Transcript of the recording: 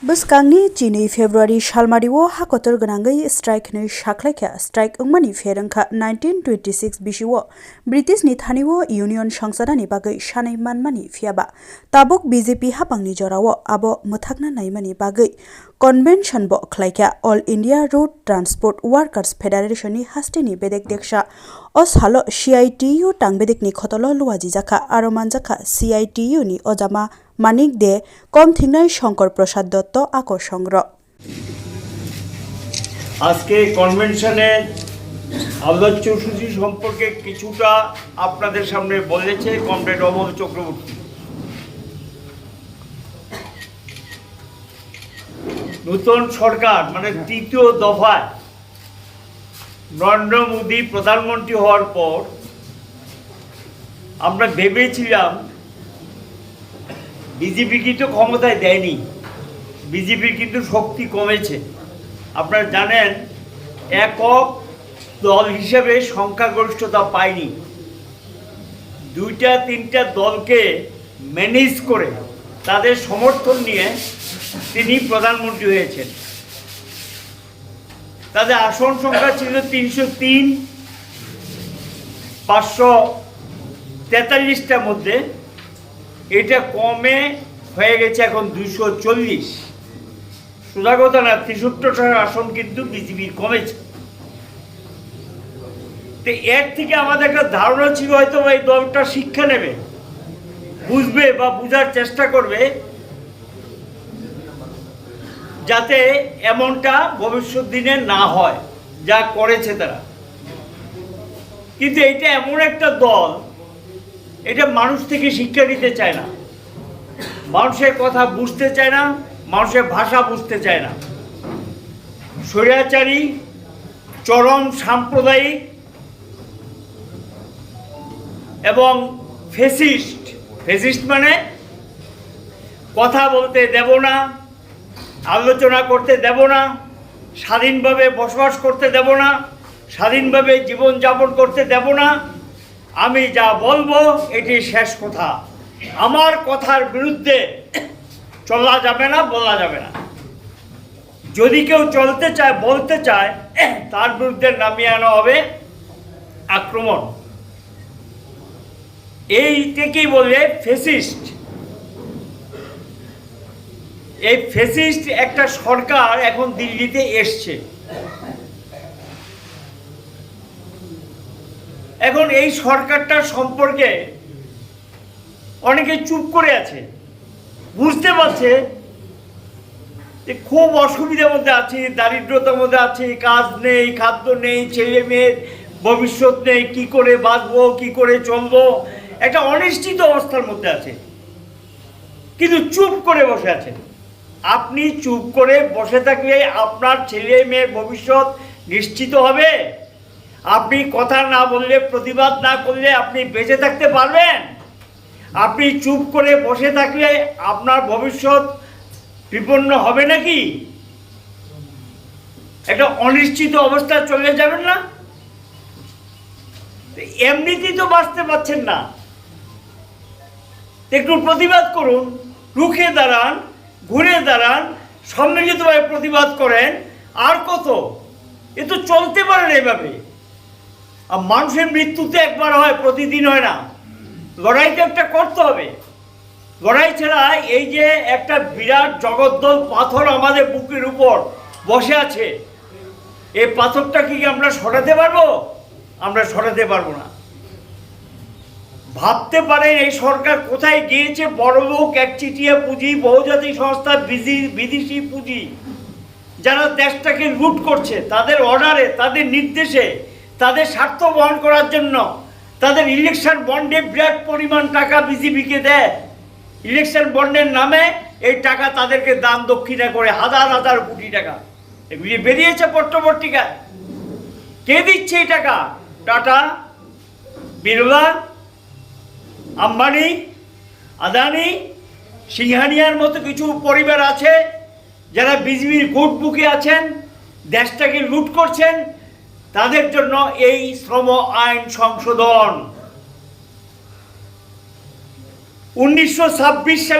Buskangi Chini February Shalmariwo Hakotor Ganangai Strike Ni Shaklaika Strike Umani Feranka 1926 Bishiwo British ni Thaniwo Union Shangsada ni Bagai Shanai Manmani Fiaba Tabuk BJP Hapangni Jorawo Abo Muthakna Naimani Bagai Convention Bo Klaika All India Road Transport Workers Federation ni Hastini Bedek Deksha Os Halo CITU Tangbedek ni Khotolo Luaji Jaka Aromanjaka CITU ni Ojama মানিক দে কম থিংনাই শঙ্কর প্রসাদ দত্ত আকর্ষংগ্র আজকে কনভেনশনে আলোচ্যসূচি সম্পর্কে কিছুটা আপনাদের সামনে বলেছে comrade Amal Chakraborty. নতুন সরকার মানে তৃতীয় দফায় নরেন্দ্র মোদী প্রধানমন্ত্রী হওয়ার পর আমরা ভেবেছিলাম বিজেপি কিন্তু ক্ষমতায় দেয়নি, বিজেপির কিন্তু শক্তি কমেছে। আপনারা জানেন একক দল হিসেবে সংখ্যাগরিষ্ঠতা পায়নি, দুইটা তিনটা দলকে ম্যানেজ করে তাদের সমর্থন নিয়ে তিনি প্রধানমন্ত্রী হয়েছেন। তাদের আসন সংখ্যা ছিল 303, 543টার মধ্যে এটা কমে হয়ে গেছে এখন 240। সোজা কথা না, 63টার আসন কিন্তু বিজেপির কমেছে। তো এর থেকে আমাদের একটা ধারণা ছিল হয়তো এই দলটা শিক্ষা নেবে, বুঝবে বা বুঝার চেষ্টা করবে যাতে এমনটা ভবিষ্যৎ দিনে না হয় যা করেছে তারা। কিন্তু এটা এমন একটা দল, এটা মানুষ থেকে শিক্ষা নিতে চায় না, মানুষের কথা বুঝতে চায় না, মানুষের ভাষা বুঝতে চায় না। স্বৈরাচারী, চরম সাম্প্রদায়িক এবং ফেসিস্ট মানে কথা বলতে দেব না, আলোচনা করতে দেব না, স্বাধীনভাবে বসবাস করতে দেব না, স্বাধীনভাবে জীবনযাপন করতে দেব না, আমি যা বলবো এটি শেষ কথা, আমার কথার বিরুদ্ধে চলা যাবে না, বলা যাবে না। যদি কেউ চলতে চায়, বলতে চায়, তার বিরুদ্ধে নামিয়ে আনা হবে আক্রমণ। এইটাকেই বলে ফেসিস্ট। এই ফেসিস্ট একটা সরকার এখন দিল্লিতে এসছে। এখন এই সরকারটার সম্পর্কে অনেকে চুপ করে আছে, বুঝতে পারছে যে খুব অসুবিধার মধ্যে আছে, দারিদ্রতার মধ্যে আছে, কাজ নেই, খাদ্য নেই, ছেলে মেয়ের ভবিষ্যৎ নেই, কি করে বাঁচবো, কি করে চলবো, একটা অনিশ্চিত অবস্থার মধ্যে আছে, কিন্তু চুপ করে বসে আছে। আপনি চুপ করে বসে থাকলে আপনার ছেলে মেয়ের ভবিষ্যৎ নিশ্চিত হবে? আপনি কথা না বললে, প্রতিবাদ না করলে আপনি বেঁচে থাকতে পারবেন? আপনি চুপ করে বসে থাকলে আপনার ভবিষ্যৎ বিপন্ন হবে নাকি? একটা অনিশ্চিত অবস্থা চলে যাবেন না? এমনিতেই তো বাঁচতে পারছেন না, একটু প্রতিবাদ করুন, রুখে দাঁড়ান, ঘুরে দাঁড়ান, সম্মিলিতভাবে প্রতিবাদ করেন। আর কত? এ তো চলতে পারে না এভাবে। আর মানুষের মৃত্যু তো একবার হয়, প্রতিদিন হয় না। লড়াই তো একটা করতে হবে। লড়াই ছাড়া এই যে একটা বিরাট জগদ্দল পাথর আমাদের বুকের উপর বসে আছে, এই পাথরটা কি আমরা সরাতে পারবো? আমরা সরাতে পারবো না। ভাবতে পারেন এই সরকার কোথায় গিয়েছে? বড়লোক, একচিটিয়া পুঁজি, বহুজাতিক সংস্থা, বিদেশি পুঁজি, যারা দেশটাকে লুট করছে, তাদের অর্ডারে, তাদের নির্দেশে, তাদের স্বার্থ বহন করার জন্য তাদের ইলেকশন বন্ডে বিরাট পরিমাণ টাকা বিজেপিকে দেয়। ইলেকশন বন্ডের নামে এই টাকা তাদেরকে দান দক্ষিণা করে হাজার হাজার কোটি টাকা এগুলি বেরিয়েছে পত্রপত্রিকায়। কে দিচ্ছে এই টাকা? টাটা, বিড়লা, আম্বানি, আদানি, সিংহানিয়ার মতো কিছু পরিবার আছে যারা বিজেপির গুড বুকে আছেন, দেশটাকে লুট করছেন। তাদের জন্য এই শ্রম আইন সংশোধন 1926 সালে